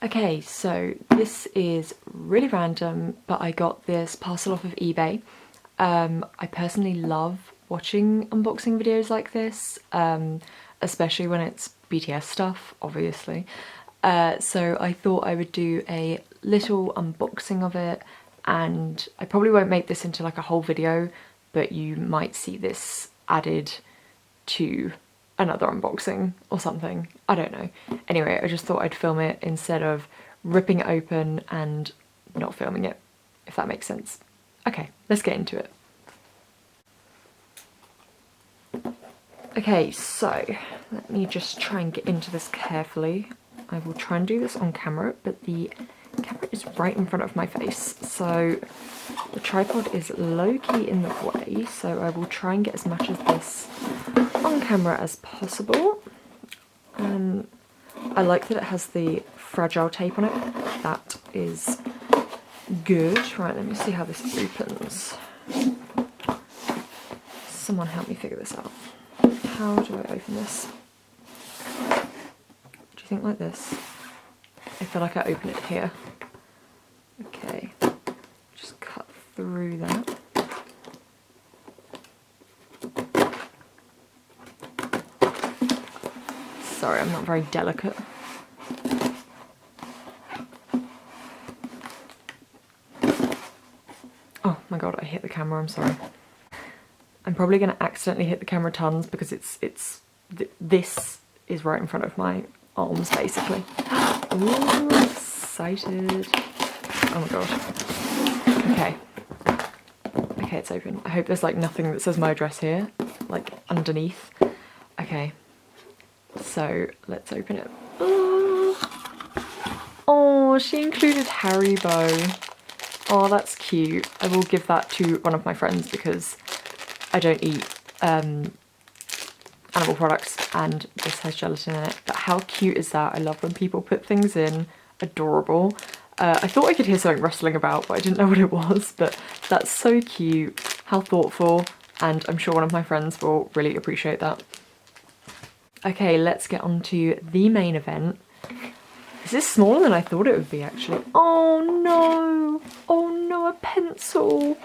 Okay, so this is really random, but I got this parcel off of eBay. I personally love watching unboxing videos like this, especially when it's BTS stuff, obviously. So I thought I would do a little unboxing of it, and I probably won't make this into like a whole video, but you might see this added to another unboxing or something. I don't know. Anyway, I just thought I'd film it instead of ripping it open and not filming it, if that makes sense. Okay, let's get into it. Okay, so let me just try and get into this carefully. I will try and do this on camera, but the camera is right in front of my face, so the tripod is low-key in the way, so I will try and get as much of this on camera as possible. I like that it has the fragile tape on it. That is good. Right, let me see how this opens. Someone help me figure this out. How do I open this? Do you think like this? I feel like I open it here. Okay, just cut through that. Sorry, I'm not very delicate. Oh my god, I hit the camera, I'm sorry. I'm probably going to accidentally hit the camera tons because this is right in front of my arms, basically. Ooh, excited. Oh my god. Okay. Okay, it's open. I hope there's like nothing that says my address here, like underneath. Okay. So let's open it. Oh, she included Haribo. Oh, that's cute. I will give that to one of my friends because I don't eat animal products and this has gelatin in it. But how cute is that? I love when people put things in. Adorable. I thought I could hear something rustling about, but I didn't know what it was. But that's so cute. How thoughtful. And I'm sure one of my friends will really appreciate that. Okay, let's get on to the main event. This is smaller than I thought it would be, actually. Oh no! Oh no, a pencil!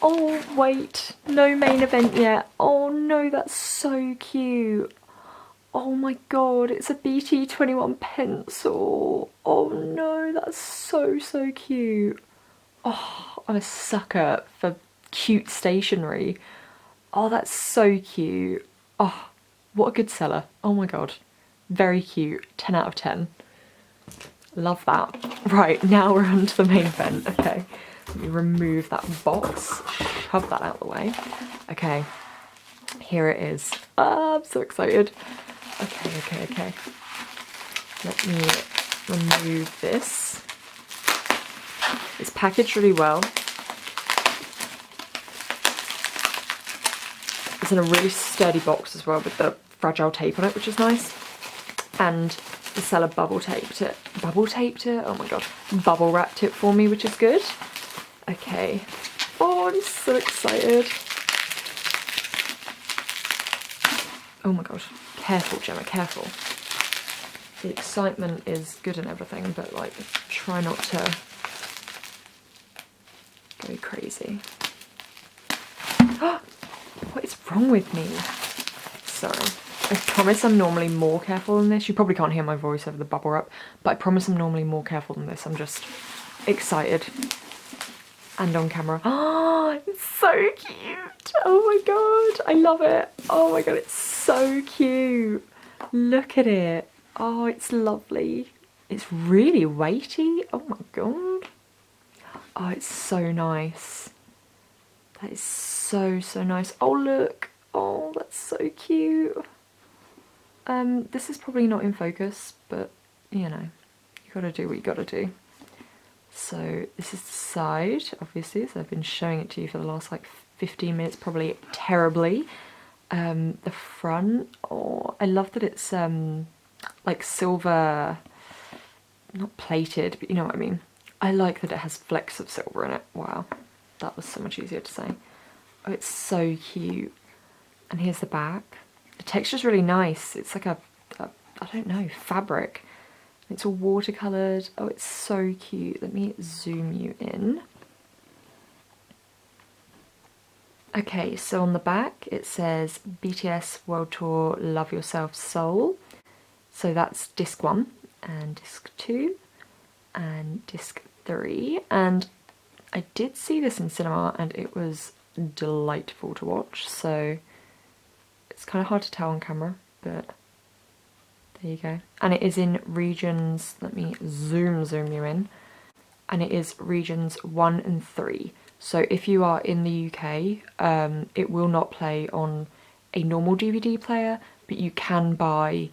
Oh wait, no main event yet. Oh no, that's so cute. Oh my god, it's a BT21 pencil. Oh no, that's so cute. Oh, I'm a sucker for cute stationery. Oh, that's so cute. Oh, what a good seller. Oh my god. Very cute. 10 out of 10. Love that. Right, now we're on to the main event. Okay, let me remove that box, shove that out of the way. Okay, here it is. I'm so excited. Okay. Let me remove this. It's packaged really well. It's in a really sturdy box as well with the fragile tape on it, which is nice. And the seller bubble taped it. Oh my god. Bubble wrapped it for me, which is good. Okay. Oh, I'm so excited. Oh my god. Careful, Gemma, careful. The excitement is good and everything, but like, try not to go crazy. What is wrong with me? Sorry. I promise I'm normally more careful than this. You probably can't hear my voice over the bubble wrap, but I promise I'm normally more careful than this. I'm just excited. And on camera. Oh, it's so cute. Oh my god, I love it. Oh my god, it's so cute. Look at it. Oh, it's lovely. It's really weighty. Oh my god. Oh, it's so nice. That is so nice. Oh look. Oh, that's so cute. This is probably not in focus, but you know, you gotta do what you gotta do. So this is the side, obviously, so I've been showing it to you for the last like 15 minutes, probably terribly. The front, oh, I love that it's like silver, not plated, but you know what I mean. I like that it has flecks of silver in it. Wow, that was so much easier to say. Oh, it's so cute. And here's the back. The texture's really nice. It's like a I don't know, fabric. It's all watercoloured. Oh, it's so cute. Let me zoom you in. Okay, so on the back it says BTS World Tour Love Yourself Seoul. So that's disc 1 and disc 2 and disc 3. And I did see this in cinema and it was delightful to watch. So it's kind of hard to tell on camera, but there you go. And it is in regions, let me zoom you in. And it is regions 1 and 3. So if you are in the UK, it will not play on a normal DVD player, but you can buy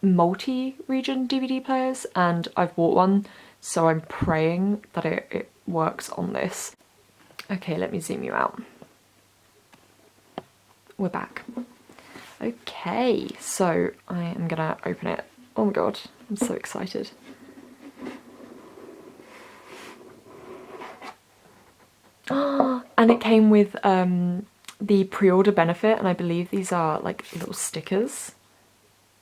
multi-region DVD players, and I've bought one, so I'm praying that it works on this. Okay, let me zoom you out. We're back. Okay, so I am gonna open it. Oh my god, I'm so excited. And it came with the pre-order benefit, and I believe these are like little stickers,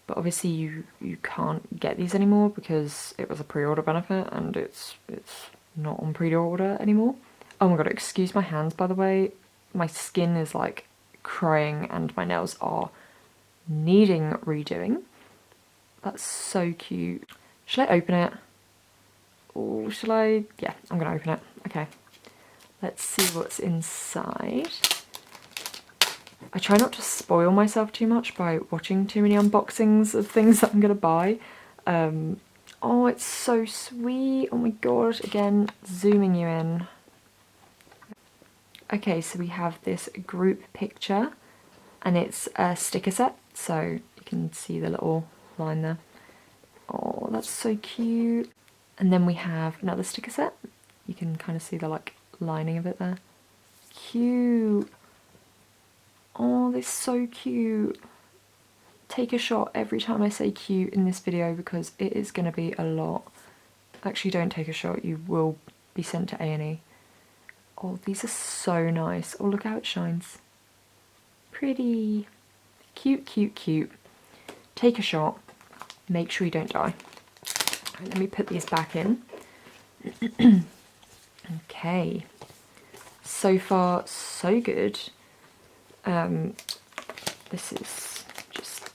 but obviously you can't get these anymore because it was a pre-order benefit and it's not on pre-order anymore. Oh my god, excuse my hands by the way, my skin is like crying and my nails are needing redoing. That's so cute. Should I open it? Or shall I? Yeah, I'm gonna open it. Okay. Let's see what's inside. I try not to spoil myself too much by watching too many unboxings of things that I'm gonna buy. Oh, it's so sweet. Oh my god, again, zooming you in. Okay, so we have this group picture and it's a sticker set, so you can see the little line there. Oh, that's so cute. And then we have another sticker set. You can kind of see the like lining of it there. Cute. Oh, they're so cute. Take a shot every time I say cute in this video because it is going to be a lot. Actually, don't take a shot, you will be sent to A&E. Oh, these are so nice. Oh, look how it shines. Pretty. Cute, cute, cute. Take a shot. Make sure you don't die. Right, let me put these back in. Okay. So far, so good. This is just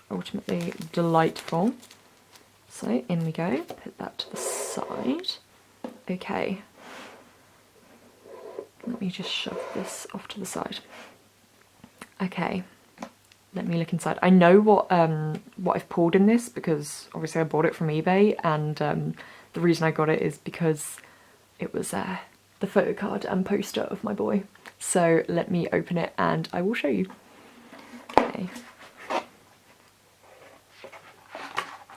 ultimately delightful. So in we go, put that to the side. Okay, let me just shove this off to the side. Okay, let me look inside. I know what I've pulled in this because obviously I bought it from eBay, and the reason I got it is because it was the photo card and poster of my boy. So let me open it and I will show you. Okay.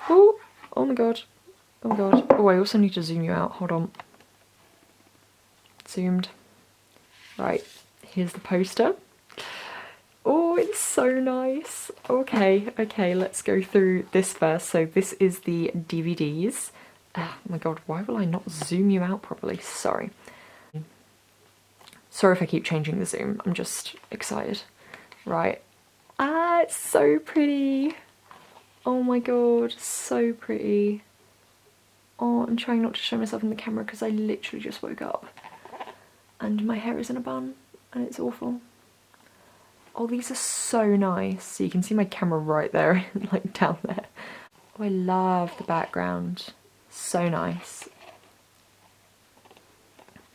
Oh, oh my god. Oh my god. Oh, I also need to zoom you out. Hold on. Zoomed. Right, here's the poster. Oh, it's so nice. Okay, okay, let's go through this first. So this is the DVDs. Oh my god, why will I not zoom you out properly? Sorry. Sorry if I keep changing the zoom, I'm just excited. Right. Ah, it's so pretty. Oh my god, so pretty. Oh, I'm trying not to show myself in the camera because I literally just woke up. And my hair is in a bun, and it's awful. Oh, these are so nice. So you can see my camera right there, like down there. Oh, I love the background. So nice.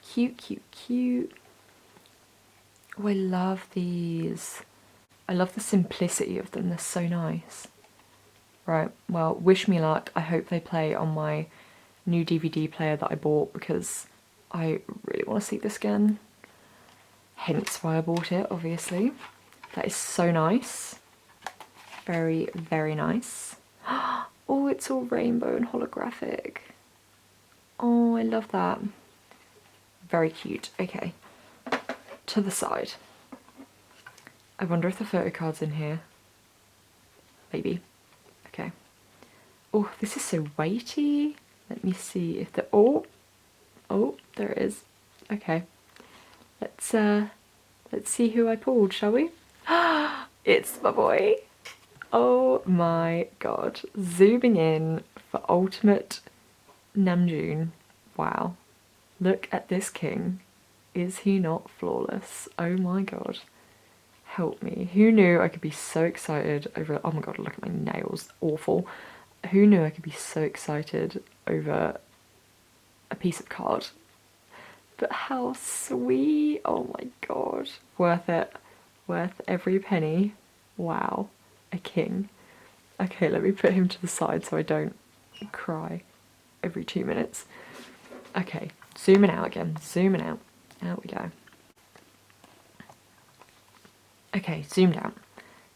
Cute, cute, cute. Oh, I love these. I love the simplicity of them, they're so nice. Right, well, wish me luck. I hope they play on my new DVD player that I bought because I really want to see this again. Hence why I bought it, obviously. That is so nice. Very, very nice. Oh, it's all rainbow and holographic. Oh, I love that. Very cute. Okay, to the side. I wonder if the photo card's in here. Maybe. Okay. Oh, this is so weighty. Let me see if the oh, there it is. Okay. Let's see who I pulled, shall we? It's my boy. Oh my god. Zooming in for ultimate Namjoon. Wow. Look at this king. Is he not flawless? Oh my god. Help me. Who knew I could be so excited over... Oh my god, look at my nails. Awful. Who knew I could be so excited over a piece of card? But how sweet. Oh my god. Worth it. Worth every penny. Wow. A king. Okay, let me put him to the side so I don't cry every 2 minutes. Okay, zooming out again. Zooming out. Out we go. Okay, zoomed out.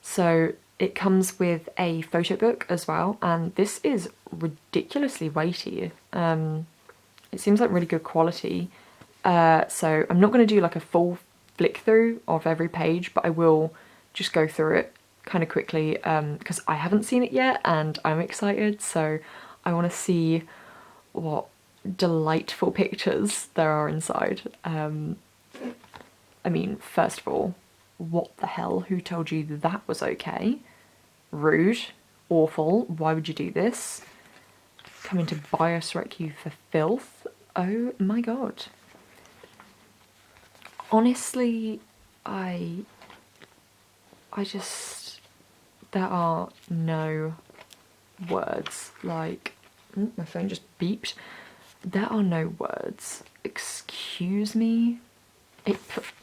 So it comes with a photo book as well, and this is ridiculously weighty. It seems like really good quality. So I'm not going to do like a full flick through of every page, but I will just go through it kind of quickly because I haven't seen it yet and I'm excited. So I want to see what delightful pictures there are inside. I mean, first of all, what the hell? Who told you that was okay? Rude. Awful. Why would you do this? Coming to bias wreck you for filth. Oh my god. Honestly, I just... There are no words. Like... my phone just beeped. There are no words. Excuse me?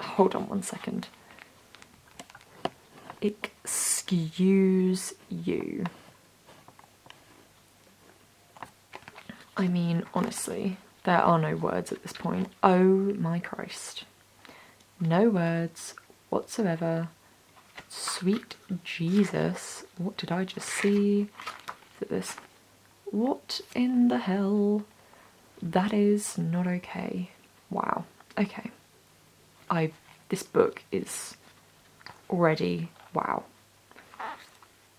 Hold on one second. Excuse you. I mean, honestly, there are no words at this point. Oh my Christ. No words whatsoever. Sweet Jesus. What did I just see? Look at this. What in the hell? That is not okay. Wow. Okay. This book is already... Wow.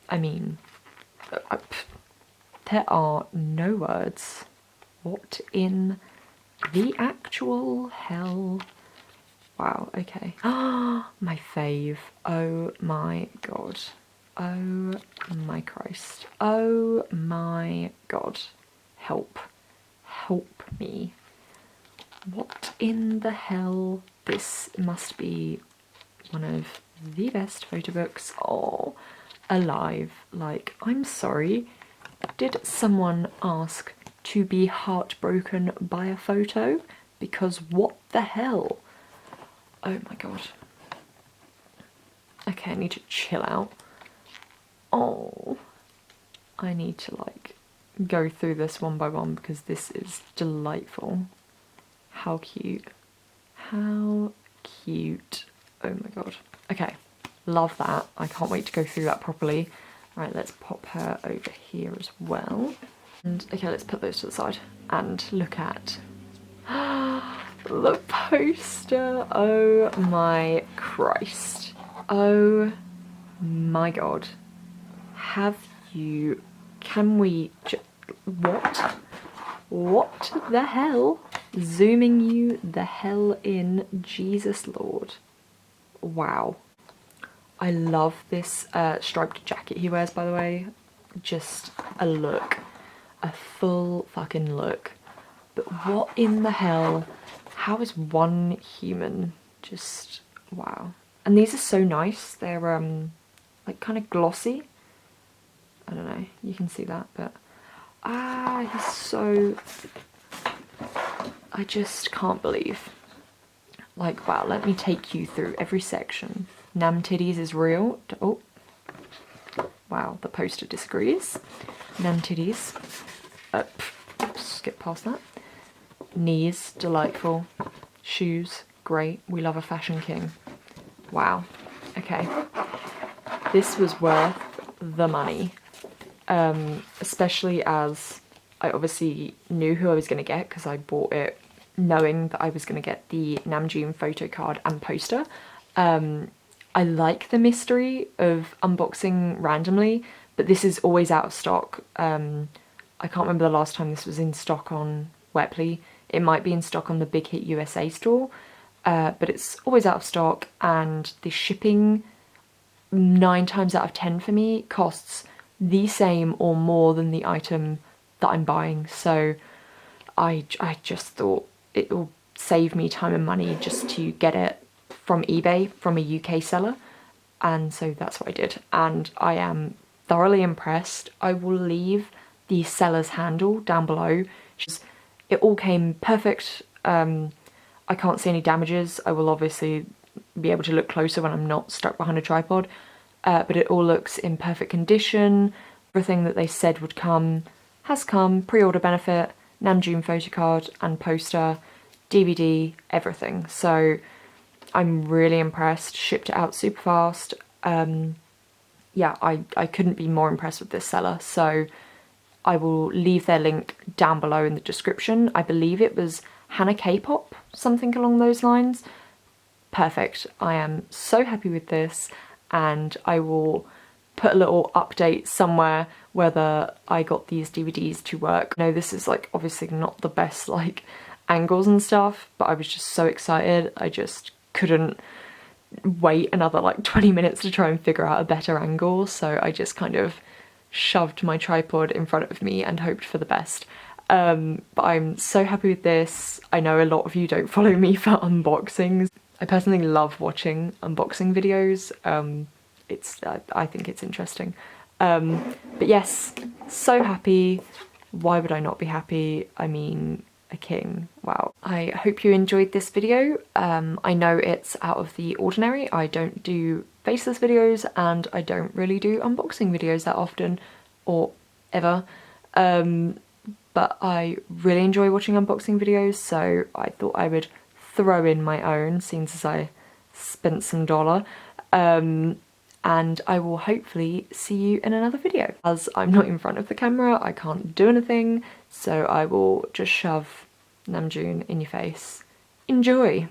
I mean, there are no words. What in the actual hell? Wow, okay. Ah, my fave. Oh my god. Oh my Christ. Oh my god. Help. Help me. What in the hell? This must be one of the best photo books. Oh, alive. Like, I'm sorry. Did someone ask to be heartbroken by a photo? Because what the hell? Oh my god. Okay, I need to chill out. Oh, I need to like go through this one by one because this is delightful. How cute. How cute. Oh my god. Okay, love that. I can't wait to go through that properly. Right, let's pop her over here as well. And okay, let's put those to the side and look at the poster. Oh my Christ. Oh my god. Have you... Can we... What? What the hell? Zooming you the hell in, Jesus Lord. Wow. I love this striped jacket he wears, by the way. Just a look. A full fucking look. But what in the hell? How is one human just... Wow. And these are so nice. They're like kind of glossy. I don't know, you can see that, but he's so... I just can't believe. Like, wow, let me take you through every section. Nam titties is real. Oh, wow, the poster disagrees. Nam titties. Skip past that. Knees, delightful. Shoes, great. We love a fashion king. Wow. Okay. This was worth the money. Especially as I obviously knew who I was going to get because I bought it knowing that I was going to get the Namjoon photo card and poster. I like the mystery of unboxing randomly, but this is always out of stock. I can't remember the last time this was in stock on Wepley. It might be in stock on the Big Hit USA store, but it's always out of stock, and the shipping 9 times out of 10 for me costs the same or more than the item that I'm buying. So I just thought it will save me time and money just to get it from eBay from a UK seller, and so that's what I did, and I am thoroughly impressed. I will leave the seller's handle down below. It all came perfect. I can't see any damages. I will obviously be able to look closer when I'm not stuck behind a tripod, but it all looks in perfect condition. Everything that they said would come has come. Pre-order benefit, Namjoon photocard and poster, DVD, everything. So I'm really impressed. Shipped it out super fast. Yeah, I couldn't be more impressed with this seller. So I will leave their link down below in the description. I believe it was Hannah K-pop, something along those lines. Perfect. I am so happy with this, and I will put a little update somewhere whether I got these DVDs to work. No, this is like obviously not the best like angles and stuff, but I was just so excited. I just couldn't wait another like 20 minutes to try and figure out a better angle, so I just kind of shoved my tripod in front of me and hoped for the best. But I'm so happy with this. I know a lot of you don't follow me for unboxings. I personally love watching unboxing videos. I think it's interesting. But yes, so happy. Why would I not be happy? I mean, a king, wow. I hope you enjoyed this video. I know it's out of the ordinary. I don't do faceless videos and I don't really do unboxing videos that often or ever. But I really enjoy watching unboxing videos, so I thought I would throw in my own, seeing as I spent some dollar. And I will hopefully see you in another video. As I'm not in front of the camera, I can't do anything, so I will just shove Namjoon in your face. Enjoy!